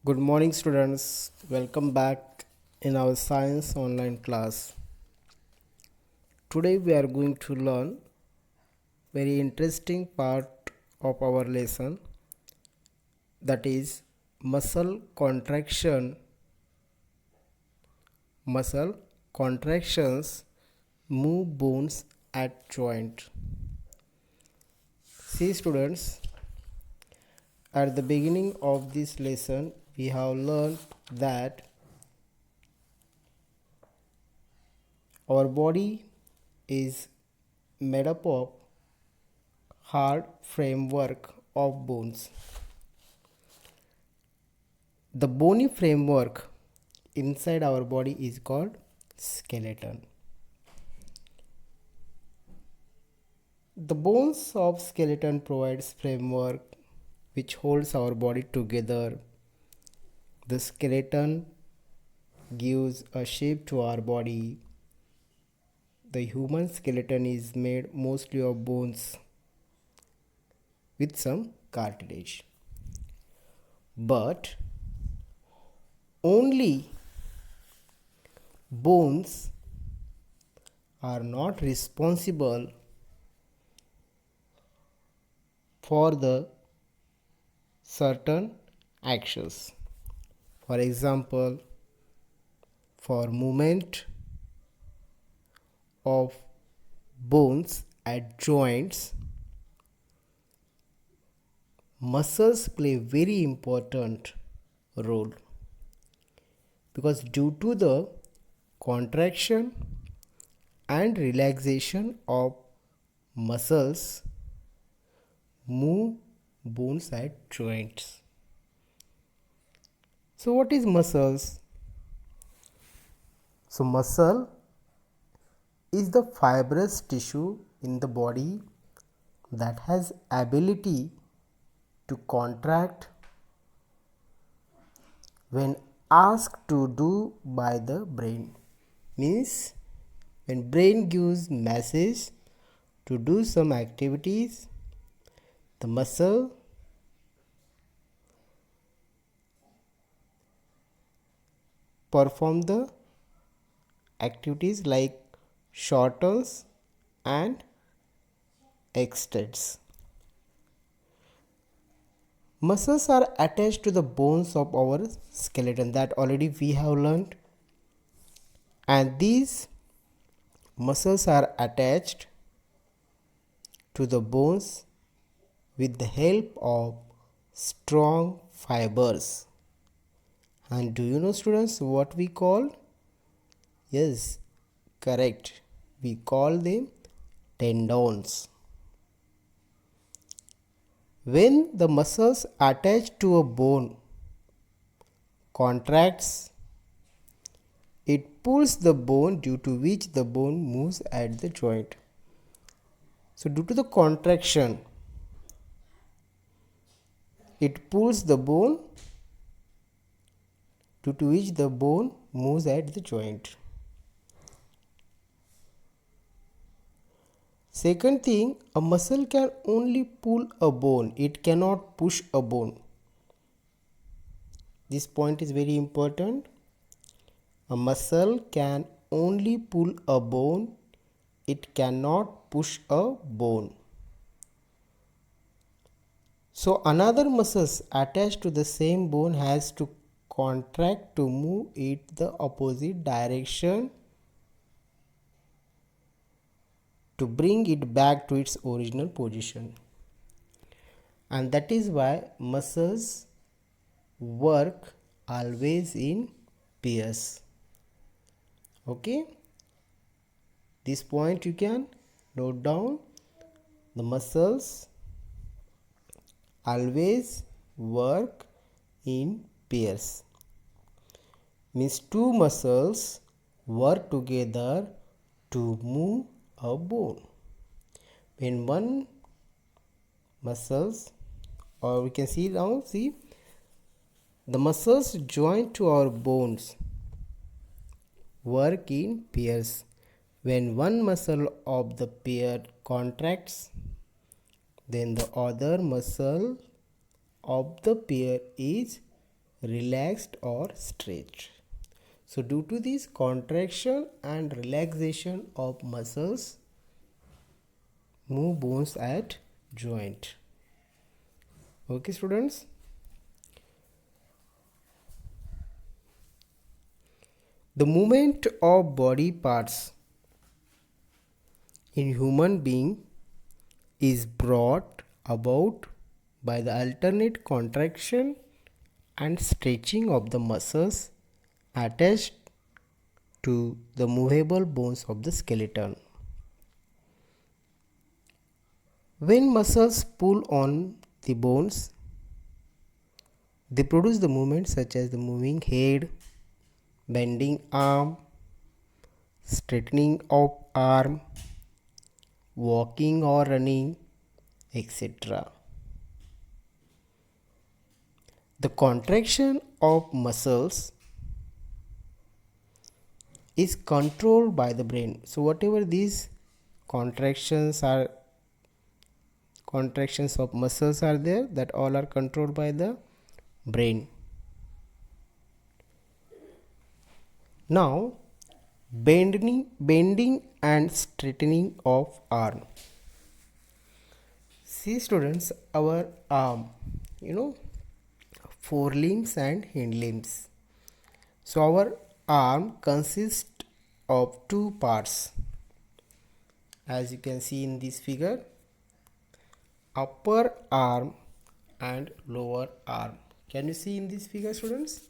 Good morning, students. Welcome back in our science online class. Today we are going to learn very interesting part of our lesson, that is muscle contraction. Muscle contractions move bones at joint. See, students, at the beginning of this lesson we have learned that our body is made up of hard framework of bones. The bony framework inside our body is called skeleton. The bones of skeleton provides framework which holds our body together. The skeleton gives a shape to our body. The human skeleton is made mostly of bones with some cartilage. But only bones are not responsible for the certain actions. For example, for movement of bones at joints, muscles play very important role, because due to the contraction and relaxation of muscles move bones at joints. So what is muscles? So muscle is the fibrous tissue in the body that has ability to contract when asked to do by the brain. Means when brain gives message to do some activities, the muscle perform the activities like shortens and extends. Muscles are attached to the bones of our skeleton, that already we have learned, and these muscles are attached to the bones with the help of strong fibers. And do you know, students, what we call? Yes, correct. We call them tendons. When the muscles attached to a bone contracts, it pulls the bone, due to which the bone moves at the joint. So due to the contraction, it pulls the bone, due to which the bone moves at the joint. Second thing, a muscle can only pull a bone, it cannot push a bone. This point is very important. A muscle can only pull a bone, it cannot push a bone. So another muscles attached to the same bone has to contract to move it the opposite direction to bring it back to its original position. And that is why muscles work always in pairs. Okay, this point you can note down. The muscles always work in pairs. Means two muscles work together to move a bone. When one muscles, or we can see now, see the muscles joined to our bones work in pairs. When one muscle of the pair contracts, then the other muscle of the pair is relaxed or stretched. So due to this contraction and relaxation of muscles, move bones at joint. Okay students. The movement of body parts in human being is brought about by the alternate contraction and stretching of the muscles attached to the movable bones of the skeleton. When muscles pull on the bones, they produce the movements such as the moving head, bending arm, straightening of arm, walking or running, etc. The contraction of muscles is controlled by the brain. So whatever these contractions of muscles are there, that all are controlled by the brain. Now bending and straightening of arm. See students, our arm, forelimbs and hind limbs. So our arm consists of two parts, as you can see in this figure, upper arm and lower arm. Can you see in this figure students?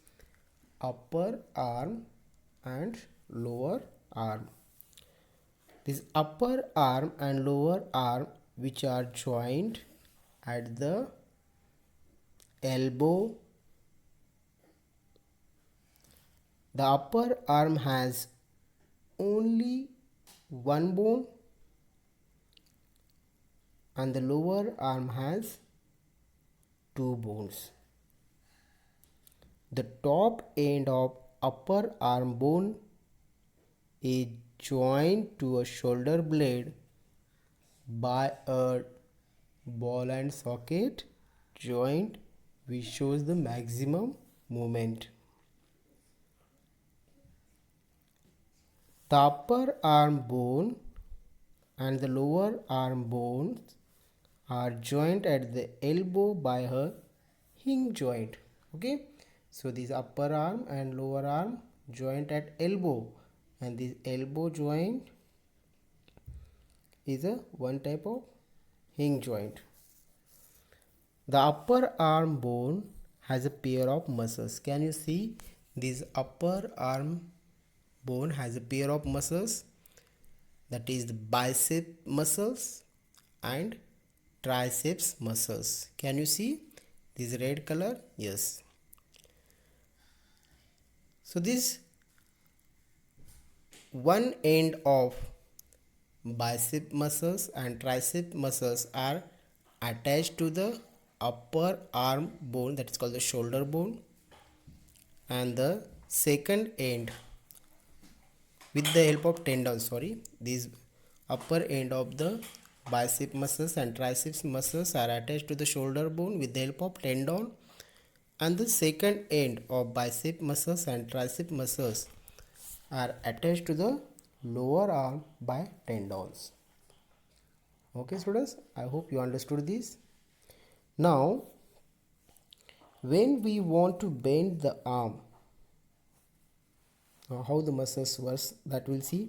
Upper arm and lower arm. This upper arm and lower arm, which are joined at the elbow. The upper arm has only one bone and the lower arm has two bones. The top end of upper arm bone is joined to a shoulder blade by a ball and socket joint, which shows the maximum movement. The upper arm bone and the lower arm bones are joined at the elbow by a hinge joint. Okay, so this upper arm and lower arm joint at elbow, and this elbow joint is a one type of hinge joint. The upper arm bone has a pair of muscles. Can you see? This upper arm bone has a pair of muscles, that is the bicep muscles and triceps muscles. Can you see this red color? Yes. So this one end of bicep muscles and tricep muscles are attached to the upper arm bone, that is called the shoulder bone, and the second end with the help of tendons, these upper end of the bicep muscles and triceps muscles are attached to the shoulder bone with the help of tendon, and the second end of bicep muscles and tricep muscles are attached to the lower arm by tendons. Okay students, I hope you understood this. Now when we want to bend the arm, how the muscles works, that we'll see.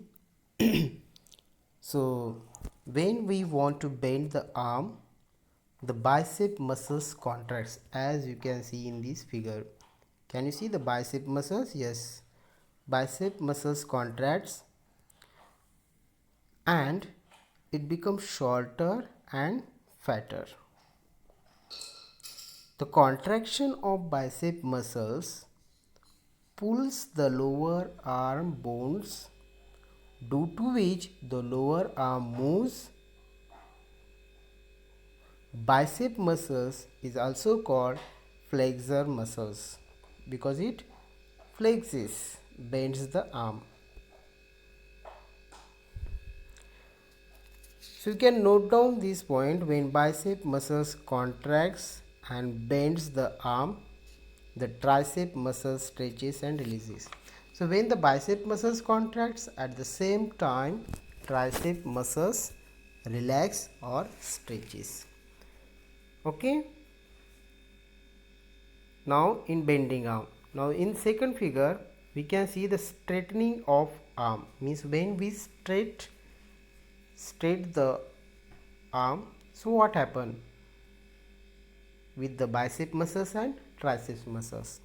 So when we want to bend the arm, the bicep muscles contracts, as you can see in this figure. Can you see the bicep muscles? Yes, bicep muscles contracts and it becomes shorter and fatter. The contraction of bicep muscles pulls the lower arm bones, due to which the lower arm moves. Bicep muscles is also called flexor muscles because it flexes, bends the arm. So you can note down this point: when bicep muscles contracts and bends the arm, the tricep muscle stretches and releases. So when the bicep muscles contracts, at the same time tricep muscles relax or stretches. Okay. Now in bending arm. Now in second figure we can see the straightening of arm, means when we straight the arm. So what happen with the bicep muscles and triceps muscles?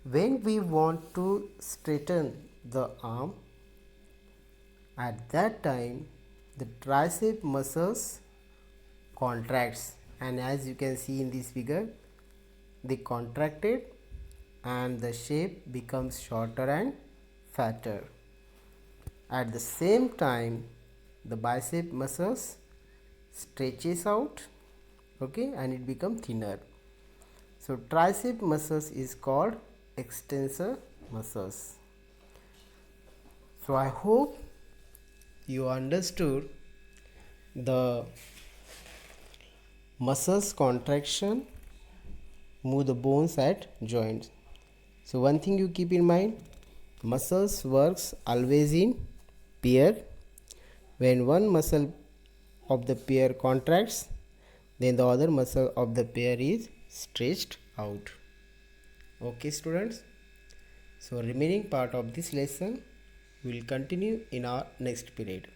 When we want to straighten the arm, at that time the tricep muscles contracts, and as you can see in this figure, they contracted and the shape becomes shorter and fatter. At the same time the bicep muscles stretches out, okay, and it becomes thinner. So tricep muscles is called extensor muscles. So I hope you understood the muscles contraction move the bones at joints. So one thing you keep in mind, muscles works always in pair. When one muscle of the pair contracts, then the other muscle of the pair is stretched out. Okay students, so remaining part of this lesson will continue in our next period.